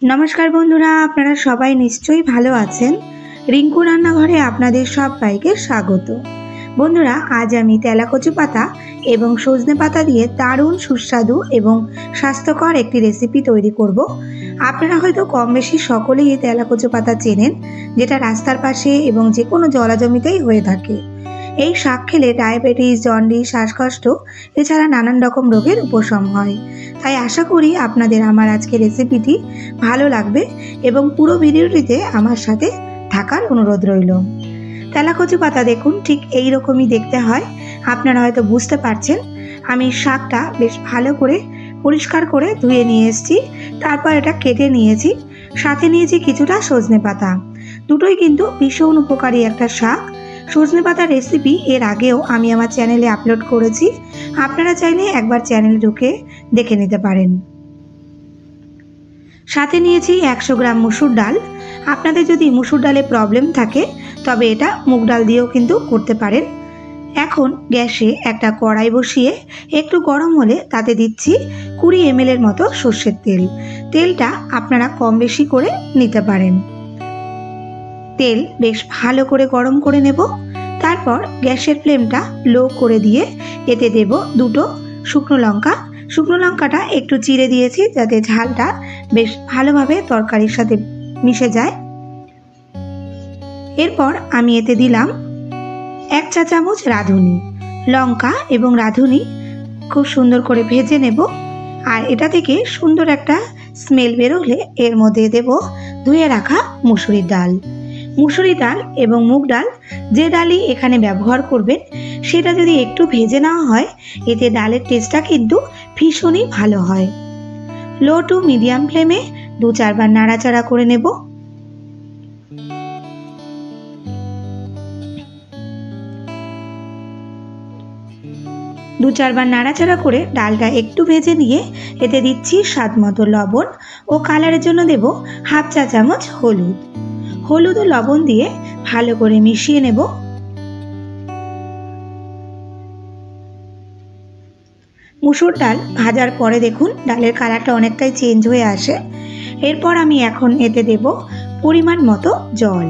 नमस्कार बंधुरा आपनारा सबाई निश्चयই भालो आছেন। रिंकू रान्नाघरे आपनादेर सबाइके स्वागत। बंधुरा आज आमी तेलाकचु पाता एबं सजने पाता दिए दारुण सुस्वादु एबं स्वास्थ्यकर एकटी रेसिपि तैरी करब। आपनारा हयतो कम बेशी सकलेई तेलाकचु पाता चेनेन, जेटा रास्तार पाशे एबं जे कोनो जलाजमितेई हये थाके। এই শাক খেলে ডায়াবেটিস, জন্ডিস, শ্বাসকষ্ট এছাড়া নানান রকম রোগের উপশম হয়। তাই আশা করি আপনাদের আমার আজকের রেসিপিটি ভালো লাগবে এবং পুরো ভিডিওটিতে আমার সাথে থাকার অনুরোধ রইল। তেলাকচু পাতা দেখুন ঠিক এই রকমই দেখতে হয়। আপনারা হয়তো বুঝতে পারছেন। আমি শাকটা বেশ ভালো করে পরিষ্কার করে ধুয়ে নিয়ে এসেছি, তারপর এটা কেটে নিয়েছি। সাথে নিয়েছি কিছুটা সজনে পাতা। দুটোই কিন্তু ভীষণ উপকারী একটা শাক। সজনে পাতার রেসিপি এর আগেও আমি আমার চ্যানেলে আপলোড করেছি, আপনারা চাইলে একবার চ্যানেলে ঢুকে দেখে নিতে পারেন। সাথে নিয়েছি 100 গ্রাম মসুর ডাল। আপনাদের যদি মসুর ডালে প্রবলেম থাকে তবে এটা মুগ ডাল দিয়েও কিন্তু করতে পারেন। এখন গ্যাসে একটা কড়াই বসিয়ে একটু গরম হলে তাতে দিচ্ছি 20 ml এর মতো সরষের তেল। তেলটা আপনারা কম বেশি করে নিতে পারেন। তেল বেশ ভালো করে গরম করে নেব। তারপর গ্যাসের ফ্লেমটা লো করে দিয়ে এতে দেব দুটো শুকনো লঙ্কা। শুকনো লঙ্কাটা একটু চিড়ে দিয়েছি যাতে ঝালটা বেশ ভালোভাবে তরকারির সাথে মিশে যায়। এরপর আমি এতে দিলাম 1 চা চামচ রাঁধুনি। লঙ্কা এবং রাঁধুনি খুব সুন্দর করে ভেজে নেব। আর এটা থেকে সুন্দর একটা স্মেল বেরোলে এর মধ্যে দেব ধুয়ে রাখা মুসুরির ডাল। মুসুরি ডাল এবং মুগ ডাল যে ডালই এখানে ব্যবহার করবেন সেটা যদি একটু ভেজে নেওয়া হয় এতে ডালের টেস্টটা কিন্তু ভীষণই ভালো হয়। লো টু মিডিয়াম ফ্লেমে 2-4 বার নাড়াচাড়া করে নেব। দু চারবার নাড়াচাড়া করে ডালটা একটু ভেজে নিয়ে এতে দিচ্ছি স্বাদ মতো লবণ ও কালারের জন্য দেব 1/2 চা চামচ হলুদ। হলুদ ও লবণ দিয়ে ভালো করে মিশিয়ে নেব। মুসুর ডাল ভাজার পরে দেখুন ডালের কালারটা অনেকটাই চেঞ্জ হয়ে আসে। এরপর আমি এখন এতে দেব পরিমাণ মতো জল।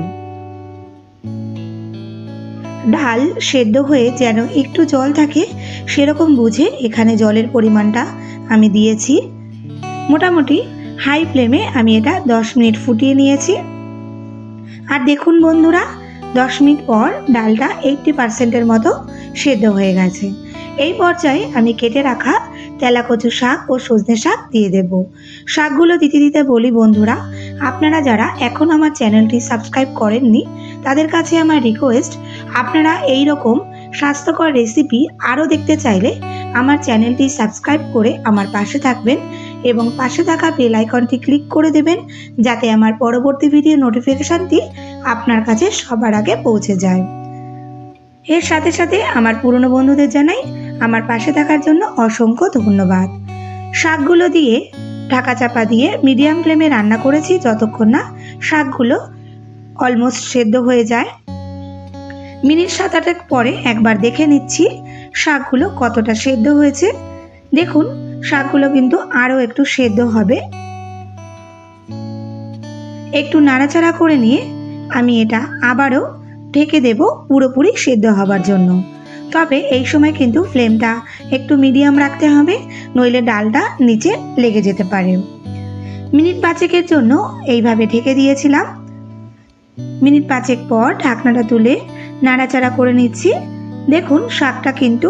ডাল সেদ্ধ হয়ে যেন একটু জল থাকে সেরকম বুঝে এখানে জলের পরিমাণটা আমি দিয়েছি। মোটামুটি হাই ফ্লেমে আমি এটা 10 মিনিট ফুটিয়ে নিয়েছি। আর দেখুন বন্ধুরা 10 মিনিট পর ডালটা 80% মতো সেদ্ধ হয়ে গেছে। এই পর্যায়ে আমি কেটে রাখা তেলাকচু শাক ও সজনে শাক দিয়ে দেব। শাকগুলো দিতে দিতে বলি বন্ধুরা, আপনারা যারা এখন আমার চ্যানেলটি সাবস্ক্রাইব করেননি তাদের কাছে আমার রিকোয়েস্ট, আপনারা এই রকম স্বাস্থ্যকর রেসিপি আরও দেখতে চাইলে আমার চ্যানেলটি সাবস্ক্রাইব করে আমার পাশে থাকবেন এবং পাশে থাকা বেল আইকনটি ক্লিক করে দেবেন যাতে আমার পরবর্তী ভিডিও নোটিফিকেশনটি আপনার কাছে সবার আগে পৌঁছে যায়। এর সাথে সাথে আমার পুরনো বন্ধুদের জানাই আমার পাশে থাকার জন্য অসংখ্য ধন্যবাদ। শাকগুলো দিয়ে ঢাকা চাপা দিয়ে মিডিয়াম ফ্লেমে রান্না করেছি যতক্ষণ না শাকগুলো অলমোস্ট সেদ্ধ হয়ে যায়। মিনিট 7-8 পরে একবার দেখে নিচ্ছি শাকগুলো কতটা সেদ্ধ হয়েছে। দেখুন শাকগুলো কিন্তু আরও একটু সেদ্ধ হবে। একটু নাড়াচাড়া করে নিয়ে আমি এটা আবারও ঢেকে দেব পুরোপুরি সেদ্ধ হবার জন্য। তবে এই সময় কিন্তু ফ্লেমটা একটু মিডিয়াম রাখতে হবে, নইলে ডালটা নিচে লেগে যেতে পারে। মিনিট 5-এর জন্য এইভাবে ঢেকে দিয়েছিলাম। মিনিট 5 পর ঢাকনাটা তুলে নাড়াচাড়া করে নিচ্ছি। দেখুন শাকটা কিন্তু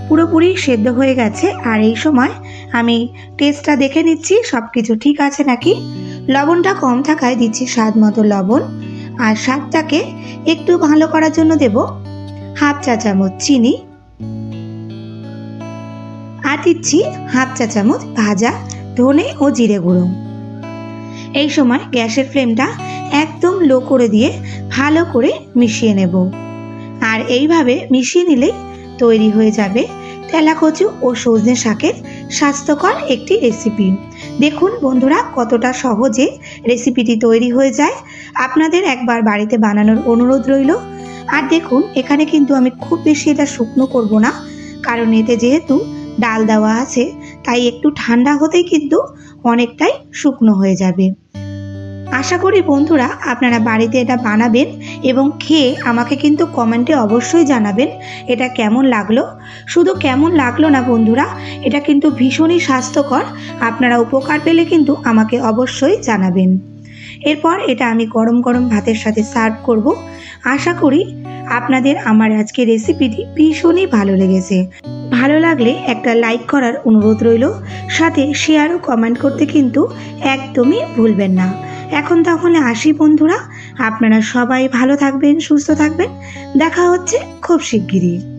পুরোপুরি সেদ্ধ হয়ে গেছে। আর এই সময় আমি টেস্টটা দেখে নিচ্ছি সব কিছু ঠিক আছে নাকি। লবণটা কম থাকায় দিচ্ছি স্বাদ মতো লবণ। আর স্বাদটাকে একটু ভালো করার জন্য দেব 1/2 চা চামচ চিনি আর দিচ্ছি 1/2 চা চামচ ভাজা ধনে ও জিরে গুঁড়ো। এই সময় গ্যাসের ফ্লেমটা একদম লো করে দিয়ে ভালো করে মিশিয়ে নেব। আর এইভাবে মিশিয়ে নিলেই তৈরি হয়ে যাবে তেলাকচু ও সজনে শাকের স্বাস্থ্যকর একটি রেসিপি। দেখুন বন্ধুরা কতটা সহজে রেসিপিটি তৈরি হয়ে যায়। আপনাদের একবার বাড়িতে বানানোর অনুরোধ রইল। আর দেখুন এখানে কিন্তু আমি খুব বেশি এটা শুকনো করব না, কারণ এতে যেহেতু ডাল দেওয়া আছে তাই একটু ঠান্ডা হতেই কিন্তু অনেকটাই শুকনো হয়ে যাবে। আশা করি বন্ধুরা আপনারা বাড়িতে এটা বানাবেন এবং খেয়ে আমাকে কিন্তু কমেন্টে অবশ্যই জানাবেন এটা কেমন লাগলো। শুধু কেমন লাগলো না বন্ধুরা, এটা কিন্তু ভীষণই স্বাস্থ্যকর, আপনারা উপকার পেলে কিন্তু আমাকে অবশ্যই জানাবেন। এরপর এটা আমি গরম গরম ভাতের সাথে সার্ভ করব। আশা করি আপনাদের আমার আজকে রেসিপিটি ভীষণই ভালো লেগেছে। ভালো লাগলে একটা লাইক করার অনুরোধ রইল, সাথে শেয়ার ও কমেন্ট করতে কিন্তু একদমই ভুলবেন না। এখন তাহলে আসি বন্ধুরা, আপনারা সবাই ভালো থাকবেন, সুস্থ থাকবেন, দেখা হচ্ছে খুব শিগগিরই।